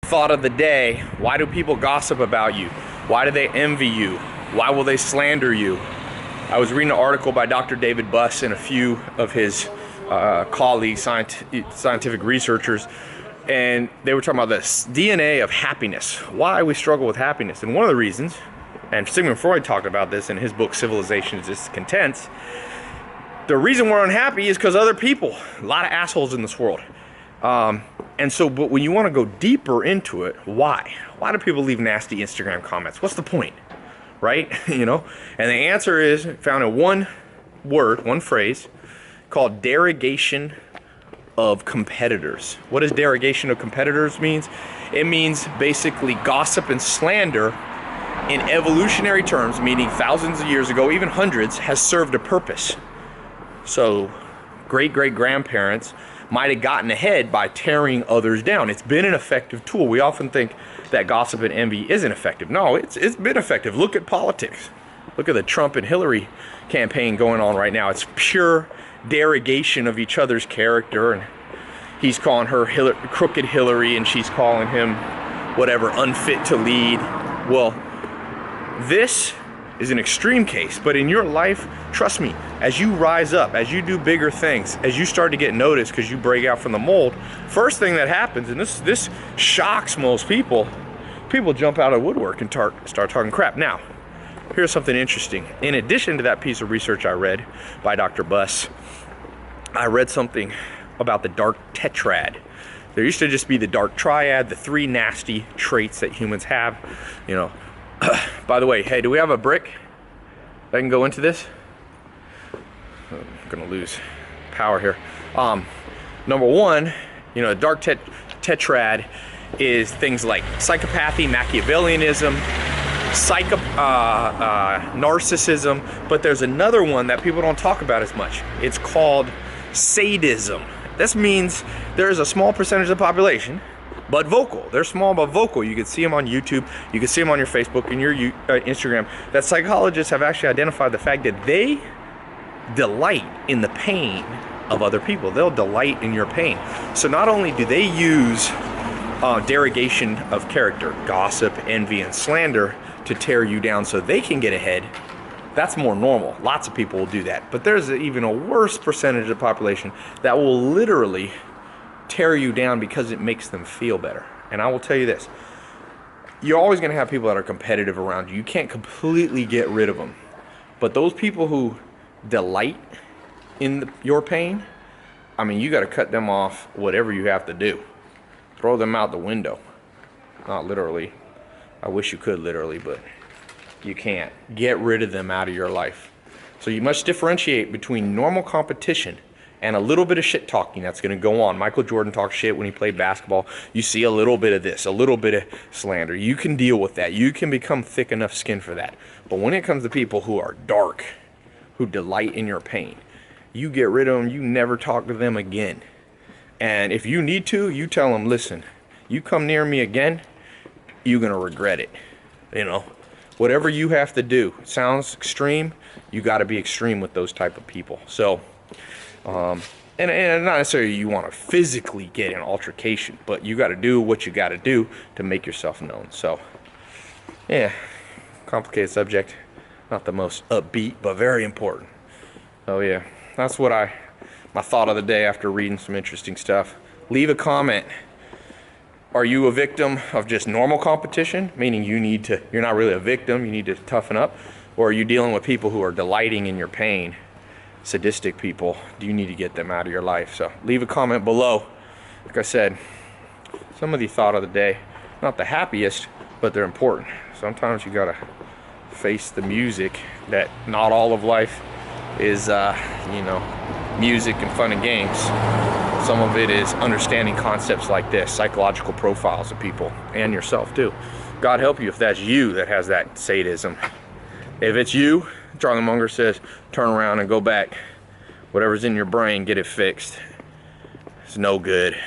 Thought of the day: why do people gossip about you? Why do they envy you? Why will they slander you? I was reading an article by Dr. David Buss and a few of his colleagues, scientific researchers, and they were talking about this DNA of happiness, why we struggle with happiness. And one of the reasons, and Sigmund Freud talked about this in his book Civilization is Discontents, the reason we're unhappy is because other people, a lot of assholes in this world. And so, but when you want to go deeper into it, why? Why do people leave nasty Instagram comments? What's the point? Right? You know? And the answer is found in one word, one phrase, called derogation of competitors. What does derogation of competitors means? It means basically gossip and slander in evolutionary terms, meaning thousands of years ago, even hundreds, has served a purpose. So great-great-grandparents might have gotten ahead by tearing others down. It's been an effective tool. We often think that gossip and envy isn't effective. No, it's been effective. Look at politics. Look at the Trump and Hillary campaign going on right now. It's pure derogation of each other's character, and he's calling her crooked Hillary, and she's calling him whatever, unfit to lead. Well, this is an extreme case, but in your life, trust me, as you rise up, as you do bigger things, as you start to get noticed because you break out from the mold, first thing that happens, and this shocks most people jump out of woodwork and start talking crap. Now, here's something interesting. In addition to that piece of research I read by Dr. Buss, I read something about the dark tetrad. There used to just be the dark triad, the three nasty traits that humans have, you know. By the way, hey, do we have a brick that can go into this? I'm gonna lose power here. Number one, you know, the dark tetrad is things like psychopathy, Machiavellianism, narcissism, but there's another one that people don't talk about as much. It's called sadism. This means there's a small percentage of the population, but vocal. They're small but vocal. You can see them on YouTube. You can see them on your Facebook and your Instagram. That psychologists have actually identified the fact that they delight in the pain of other people. They'll delight in your pain. So not only do they use derogation of character, gossip, envy, and slander to tear you down so they can get ahead. That's more normal. Lots of people will do that. But there's even a worse percentage of the population that will literally tear you down because it makes them feel better. And I will tell you this, you're always going to have people that are competitive around you. You can't completely get rid of them. But those people who delight in your pain, I mean, you got to cut them off whatever you have to do. Throw them out the window. Not literally. I wish you could literally, but you can't. Get rid of them out of your life. So you must differentiate between normal competition and a little bit of shit talking that's going to go on. Michael Jordan talks shit when he played basketball. You see a little bit of this, a little bit of slander. You can deal with that. You can become thick enough skin for that. But when it comes to people who are dark, who delight in your pain, you get rid of them. You never talk to them again. And if you need to, you tell them, listen, you come near me again, you're going to regret it. You know, whatever you have to do. It sounds extreme. You got to be extreme with those type of people. So, and not necessarily you want to physically get in altercation, but you got to do what you got to do to make yourself known. So, yeah, complicated subject, not the most upbeat, but very important. Oh yeah, that's what my thought of the day after reading some interesting stuff. Leave a comment. Are you a victim of just normal competition, meaning you're not really a victim, you need to toughen up, or are you dealing with people who are delighting in your pain? Sadistic people, do you need to get them out of your life? So leave a comment below. Like I said, some of the thought of the day, not the happiest, but they're important. Sometimes you gotta face the music that not all of life is music and fun and games. Some of it is understanding concepts like this, psychological profiles of people and yourself too. God help you if that's you that has that sadism. If it's you, Charlie Munger says, turn around and go back. Whatever's in your brain, get it fixed. It's no good.